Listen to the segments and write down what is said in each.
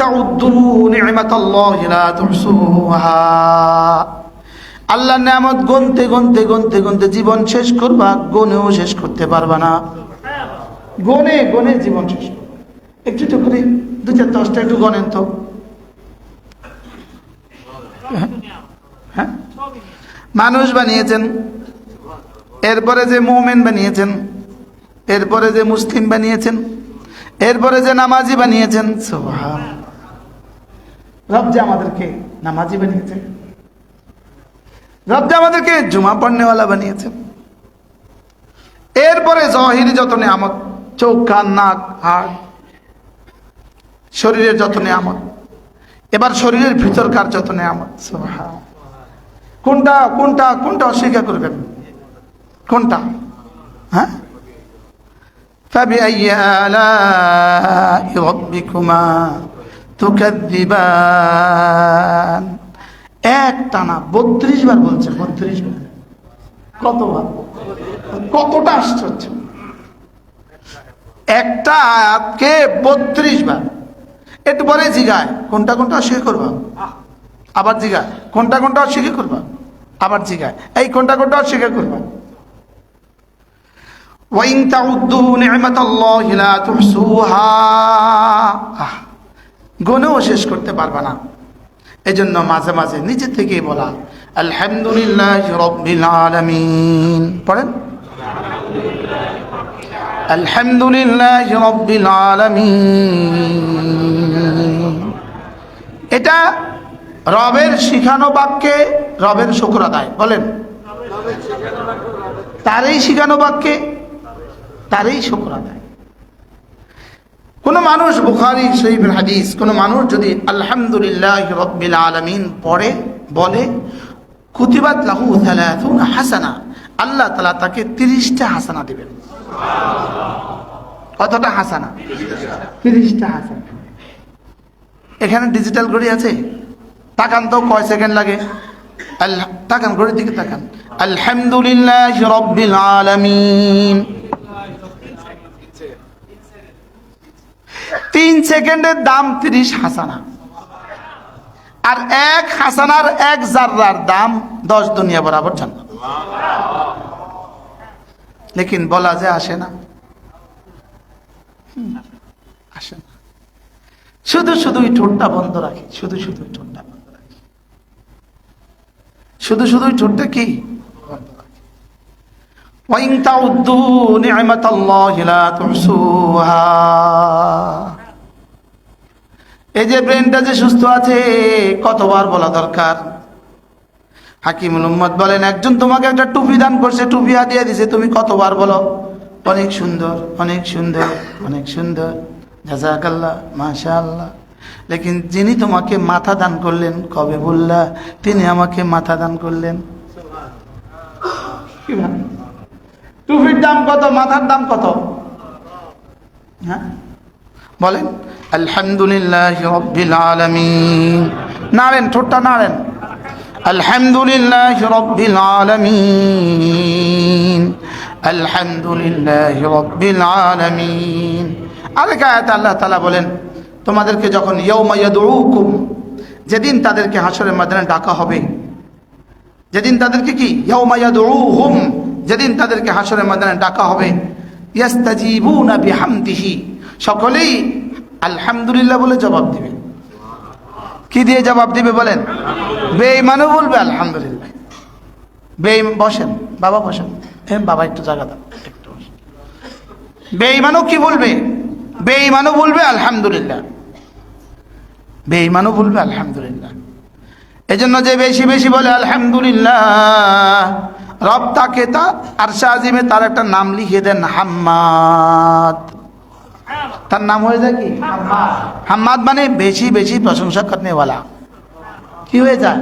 তাউদ্দু নি'মাতাল্লাহি লা তুহসুহা, আল্লাহর নিয়ামত গুনতে গুনতে গুনতে গুনতে জীবন শেষ করবা, গুনেও শেষ করতে পারবা না। গনে গনে জীবন শেষ করবা। একটু একটু করে 2-4-10টা একটু গনেন তো। হ্যাঁ, মানুষ বানিয়েছেন, এরপরে যে মুমিন বানিয়েছেন, এরপরে যে মুসলিম বানিয়েছেন, এরপরে যে নামাজি বানিয়েছেন। সুবহানাল্লাহ, রব যে আমাদেরকে নামাজি বানিয়েছেন, রব যে আমাদেরকে জুমা পড়নেওয়ালা বানিয়েছেন। এরপরে জাহিরি যত নিয়ামত, চোখ কান নাক হাড়, শরীরের যত নিয়ামত, এবার শরীরের ভিতরকার যত নিয়ামত। সুবহানাল্লাহ, কোনটা কোনটা কোনটা অস্বীকার করবেন? কোনটা? হ্যাঁ, فبأي آلاء ربكما تكذبان, এক টানা 32 বার বলছে। 32 বার, কতবার? কতটা আশ্চর্য! একটা আয়াতকে 32 বার। একটু পরে জিগায় কোনটা কোনটা অস্বীকার করবা, আবার জিগায় কোনটা কোনটা অস্বীকার করবা, আবার জিগায় এই কোনটা কোনটা অস্বীকার করবা। وَإِن تَعُدُّوا نِعْمَةَ اللَّهِ لَا تُحْصُوهَا, গুনেও শেষ করতে পারবা না। এজন্য মাঝে মাঝে নিজে থেকেই বলা আলহামদুলিল্লাহি রাব্বিল আলামিন। পড়েন আলহামদুলিল্লাহি রাব্বিল আলামিন। এটা রবের শিখানো বাক্যে রবের শুকর আদায়। বলেন, তারই শিখানো বাক্যে তারই শুকর আদায়। কোন মানুষ, বুখারী শরীফের হাদিস, কোন মানুষ যদি আলহামদুলিল্লাহি রাব্বিল আলামিন পড়ে বলে, কুতিবাত লাহু 30 হাসানা, আল্লাহ তাআলা তাকে 30টা হাসানা দিবেন। কতটা হাসানা? 30টা হাসানা। এখানে ডিজিটাল ঘড়ি আছে, তাকান তো কয় সেকেন্ড লাগে। তাকান ঘড়ির দিকে তাকান। আলহামদুলিল্লাহি রাব্বিল আলামিন, 3 সেকেন্ডের দাম 30 হাসানা। আর 1 হাসানার 1 জাররার দাম 10 দুনিয়া বরাবর জান্নাত। লেকিন বলা যে আসে না, আসে না। শুধু শুধুই ঠোঁটটা বন্ধ রাখি, শুধু শুধুই ঠোঁটটা বন্ধ রাখি, শুধু শুধুই ঠোঁটটা কি বন্ধ রাখি। وَإِن تَعُدُّوا نِعْمَةَ اللَّهِ لَا تُحْصُوهَا, এই যে ব্রেনটা যে সুস্থ আছে, কতবার বলা দরকার? হাকিমুল উম্মত বলেন, একজন তোমাকে একটা টুপি দান করছে, টুপি হাদিয়া দিয়েছে, তুমি কতবার বলো অনেক সুন্দর, অনেক সুন্দর, অনেক সুন্দর, জাযাকাল্লাহ, মাশাআল্লাহ। লেকিন যিনি তোমাকে মাথা দান করলেন, কবে বললা তিনি আমাকে মাথা দান করলেন? টুপির দাম কত, মাথার দাম কত? হ্যাঁ বলেন আলহামদুলিল্লাহি রাব্বিল আলামিন। নাড়েন, ঠোঁটটা নাড়েন। আলহামদুলিল্লাহি রাব্বিল আলামিন, আলহামদুলিল্লাহি রাব্বিল আলামিন। আরেক আয়াতে আল্লাহ তাআলা বলেন, তোমাদেরকে যখন ইয়াউমা ইয়াদউকুম, যেদিন তাদেরকে হাসরের ময়দানে ডাকা হবে, যেদিন তাদেরকে কি ইয়াউমা ইয়াদউহুম, যেদিন তাদেরকে হাসরের ময়দানে ডাকা হবে, ইয়াস্তাজিবুনা বিহামদিহি, সকলেই আলহামদুলিল্লাহ বলে জবাব দিবে। কি দিয়ে জবাব দিবে বলেন? বেঈমানও বলবে আলহামদুলিল্লাহ। বসেন বাবা, বসেন। বাবা একটু জায়গা দাও, একটু বসেন। বেঈমানও কি বলবে? বেঈমানও বলবে আলহামদুলিল্লাহ, বেঈমানও বলবে আলহামদুলিল্লাহ। এজন্য যে বেশি বেশি বলে আলহামদুলিল্লাহ, রব তাকে তা আরশে আজিমে তার একটা নাম লিখে দেন, হাম্মাদ। তার নাম হয়ে যায় কি? হাম্মাদ, মানে বেশি বেশি প্রশংসা করনে वाला। কি হয়ে যায়?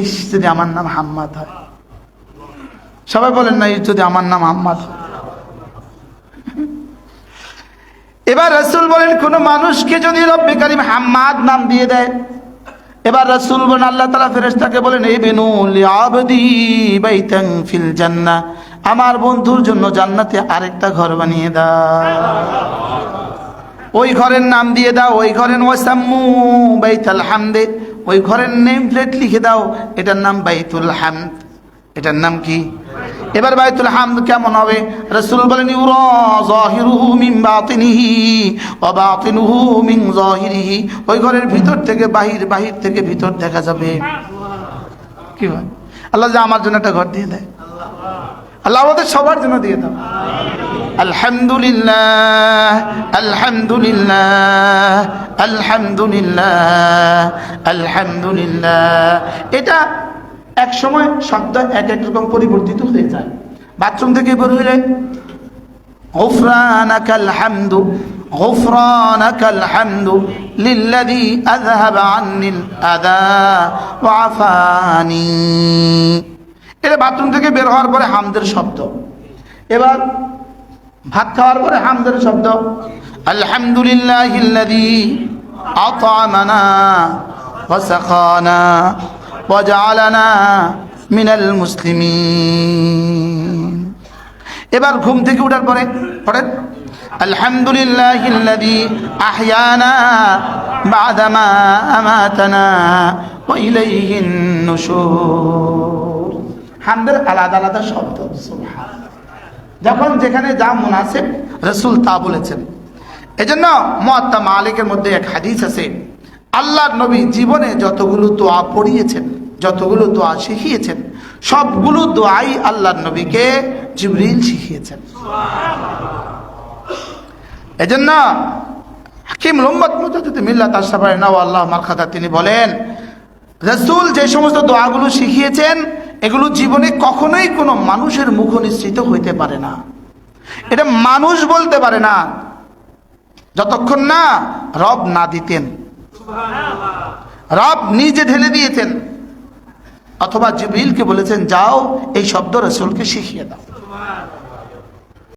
ইস, যদি আমার নাম হাম্মাদ হয়। সবাই বলেন না, যদি আমার নাম হাম্মাদ হয়। এবার রাসূল বলেন, কোন মানুষকে যদি রব্বে কারীম হাম্মাদ নাম দিয়ে দেয়, এবার রাসূল বলেন, আল্লাহ তাআলা ফেরেশতাকে বলেন, ইবনু লিআবদি বাইতান ফিল জান্নাহ, আমার বন্ধুর জন্য জান্নাতে আরেকটা ঘর বানিয়ে দাও। ওই ঘরের নাম দিয়ে দাও, ওই ঘরের ওয়াসাম্মু বাইতুল হামদে, ওই ঘরের নেম প্লেট লিখে দাও, এটার নাম বাইতুল হামদ। এটার নাম কি? এবার বাইতুল হামদ কেমন হবে? রাসূল বলেন ইউরা যাহিরুহু মিন বাতিনিহি ওয়া বাতিনুহু মিন যাহিরিহি, ওই ঘরের ভিতর থেকে বাহির, বাহির থেকে ভিতর দেখা যাবে। কি ভাই, আল্লাহ যে আমার জন্য একটা ঘর দিয়ে দেয়, আল্লাহ আমাদের সবার জন্য দিয়ে দাও। আলহামদুলিল্লাহ আলহামদুলিল্লাহ আলহামদুলিল্লাহ আলহামদুলিল্লাহ। এটা এক সময় শব্দ এক এক রকম পরিবর্তিত হয়ে যায়। বাথরুম থেকে বের হইলে গুফরানাকাল হামদু গুফরানাকাল হামদু লিল্লাযী আযহাবা আন্নিল আযা ওয়া আফানি, এটা বাথরুম থেকে বের হওয়ার পরে হামদের শব্দ। এবার ভাত খাওয়ার পরে হামদের শব্দ, আলহামদুলিল্লাহিল্লাযী আত'আমানা ওয়া সাকানা ওয়া জাআলানা মিনাল মুসলিমিন। এবার ঘুম থেকে ওঠার পরে পড়েন আলহামদুলিল্লাহিল্লাযী আহইয়ানা বা'দামা আমাতানা ওয়া ইলাইহিন নুশুর। হামদের আলাদা আলাদা শব্দ, সুবহানাল্লাহ। যখন যেখানে যা মুনাসিব রাসূল তা বলেছেন। এজন্য মুয়াত্তা মালিকের মধ্যে এক হাদিস আছে, আল্লাহর নবী জীবনে যতগুলো দোয়া পড়িয়েছেন, যতগুলো দোয়া শিখিয়েছেন, সবগুলো দোয়াই আল্লাহর নবীকে জিবরিল শিখিয়েছেন। এজন্য হাকিম উম্মত মুজাদ্দিদ মিল্লাত আশরাফুল আল্লাহ মারখাতা তিনি বলেন, রাসূল যে সমস্ত দোয়াগুলো শিখিয়েছেন এগুলো জীবনে কখনোই কোনো মানুষের মুখ নিঃসৃত হইতে পারে না। এটা মানুষ বলতে পারে না যতক্ষণ না রব না দিতেন। রব নিজে ঢেলে দিয়েছেন, অথবা জিবরিলকে বলেছেন যাও এই শব্দ রাসূলকে শিখিয়ে দাও।